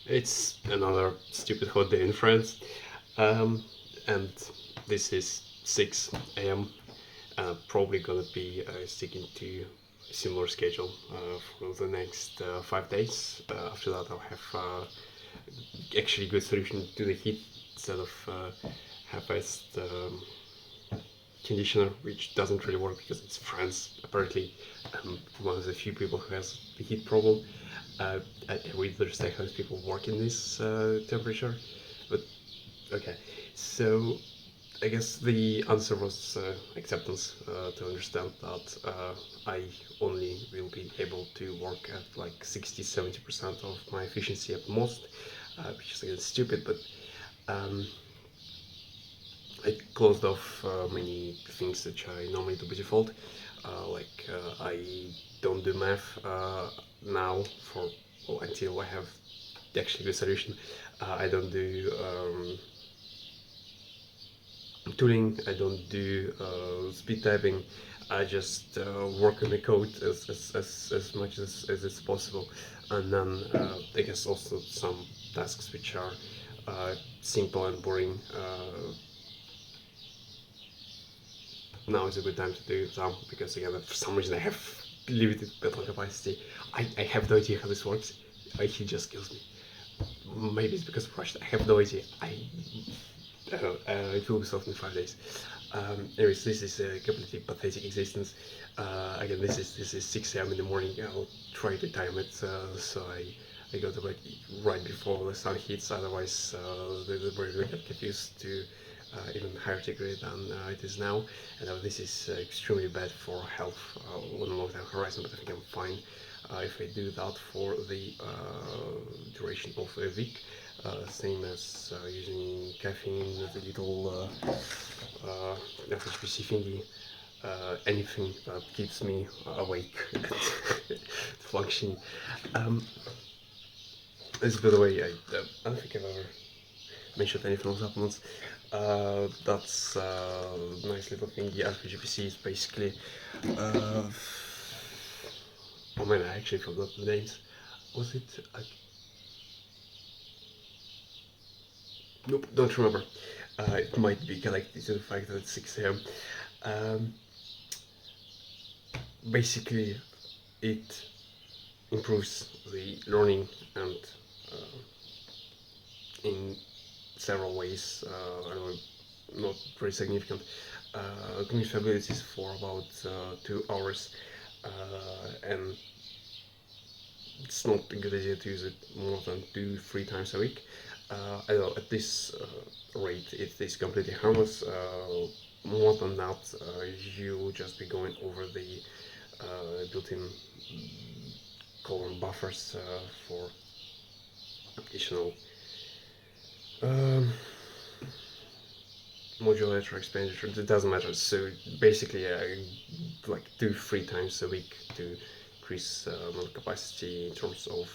It's another stupid hot day in France, and this is 6 a.m. Probably gonna be sticking to a similar schedule for the next 5 days. After that, I'll have actually good solution to the heat instead of half-assed conditioner, which doesn't really work because it's France. Apparently, I'm one of the few people who has the heat problem. I really understand how people work in this temperature, but okay. So I guess the answer was acceptance, to understand that I only will be able to work at like 60-70% of my efficiency at most, which is again stupid, but um, I closed off many things which I normally do by default. I don't do math now for well, until I have the actually good solution. I don't do tooling. I don't do speed typing. I just work on the code as much as it's possible, and then I guess also some tasks which are simple and boring. Now is a good time to do some because again for some reason I have limited battle capacity. I have no idea how this works. He just kills me. Maybe it's because of rushed. I have no idea. It will be solved in 5 days. Anyways, this is a completely pathetic existence. Again, this is 6 a.m. in the morning. I'll try to time it so I go to bed right before the sun hits. Otherwise, the brain will get confused to even higher degree than it is now. And this is extremely bad for health on a long-term horizon. But I think I'm fine if I do that for the duration of a week. Same as using caffeine, the little FHBC thingy, anything that keeps me awake and functioning. This, by the way, I don't think I've ever mentioned anything on supplements. That's a nice little thing. The FHBC is basically. Oh man, I actually forgot the names. Was it? Nope, don't remember. It might be connected to the fact that it's 6 a.m. Um, Basically, it improves the learning and in several ways, not very significant. Cognitive abilities for about 2 hours, and it's not a good idea to use it more than 2-3 times a week. I know at this rate it is completely harmless. More than that, you'll just be going over the built-in colon buffers for additional modulator expenditure. It doesn't matter. So basically, like 2-3 times a week to increase mental capacity in terms of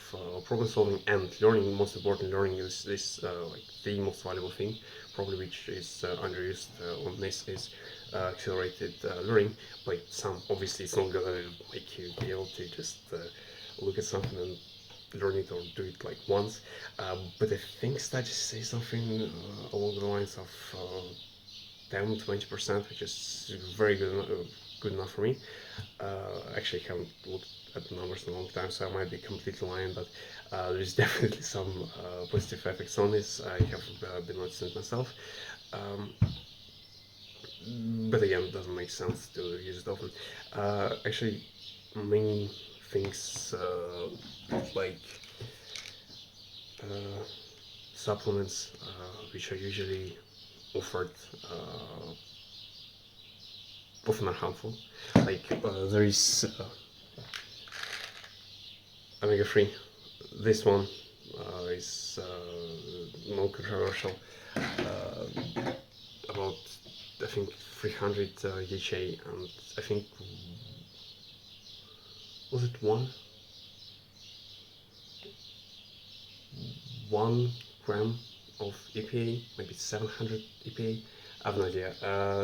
problem solving and learning. Most important, learning is this like the most valuable thing, probably, which is underused on this is accelerated learning. By some, obviously, it's not gonna make you be able to just look at something and learn it or do it like once. But I think studies say something along the lines of 10-20%, which is very good enough for me. Actually, I haven't looked at the numbers in a long time, so I might be completely lying, but there's definitely some positive effects on this. I have been noticing it myself. But again, it doesn't make sense to use it often. Actually, many things like supplements, which are usually offered, often are harmful. Like there is omega-3. This one is non-controversial. About I think 300 DHA, and I think was it 1 gram of EPA, maybe 700 EPA. I have no idea.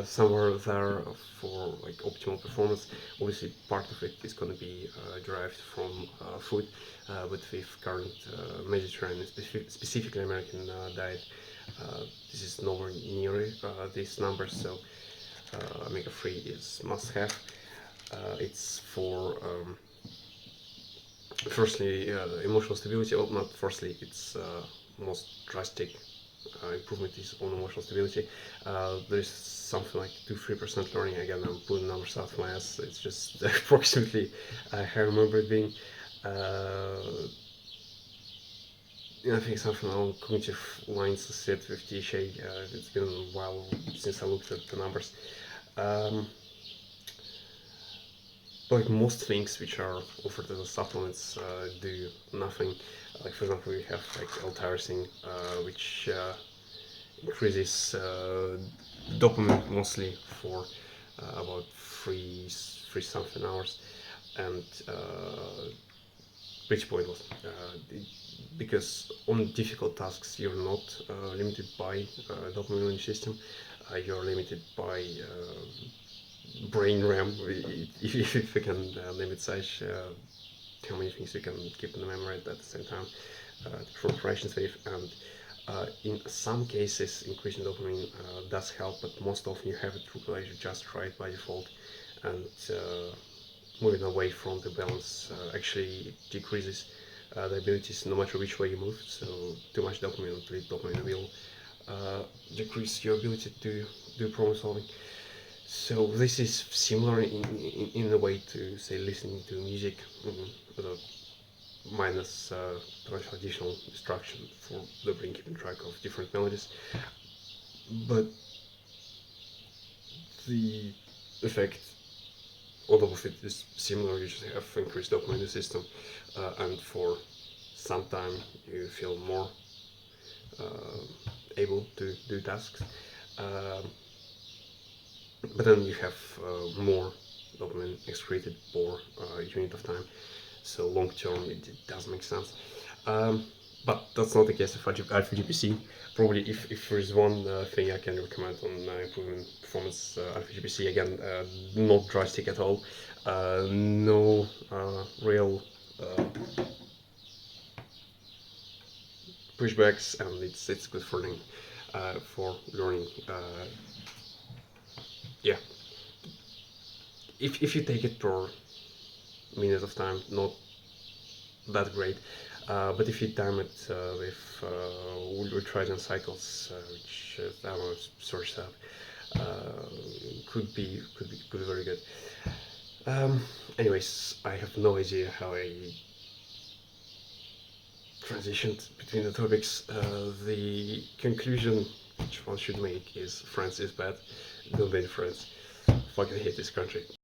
Somewhere there for like optimal performance. Obviously, part of it is going to be derived from food, but with current Mediterranean, specifically American diet, this is nowhere near these numbers. So omega-3 is must-have. It's for firstly emotional stability. Well, not firstly, it's most drastic improvement is on emotional stability. There's something like 2-3% learning. Again, I'm putting numbers out of my ass. It's just approximately how I remember it being. I think something along cognitive lines said with DHA. It's been a while since I looked at the numbers. Like most things which are offered as supplements do nothing. Like for example, we have like L-tyrosine, which increases dopamine mostly for about three something hours, and pretty pointless because on difficult tasks you're not limited by dopamine in your system. You're limited by brain RAM, if you can limit such how many things you can keep in the memory at the same time to perform operations with. And in some cases, increasing dopamine does help, but most often you have it regulated just right by default, and moving away from the balance actually decreases the abilities no matter which way you move. So too much dopamine, dopamine will decrease your ability to do problem solving. So this is similar in a way to say listening to music, minus potential additional distraction for the brain keeping track of different melodies. But the effect, although of it is similar, you just have increased dopamine in the system, and for some time you feel more able to do tasks. But then you have more dopamine excreted per unit of time. So long term, it does make sense. But that's not the case of Alpha GPC. Probably if there is one thing I can recommend on improving performance, Alpha GPC, again, not drastic at all. No real pushbacks, and it's good for learning. Yeah, if you take it per minute of time, not that great. But if you time it with ultradent cycles, which I don't know, source up, could be very good. Anyways, I have no idea how I transitioned between the topics. The conclusion which one should make is France is bad. Don't be friends. Fucking hate this country.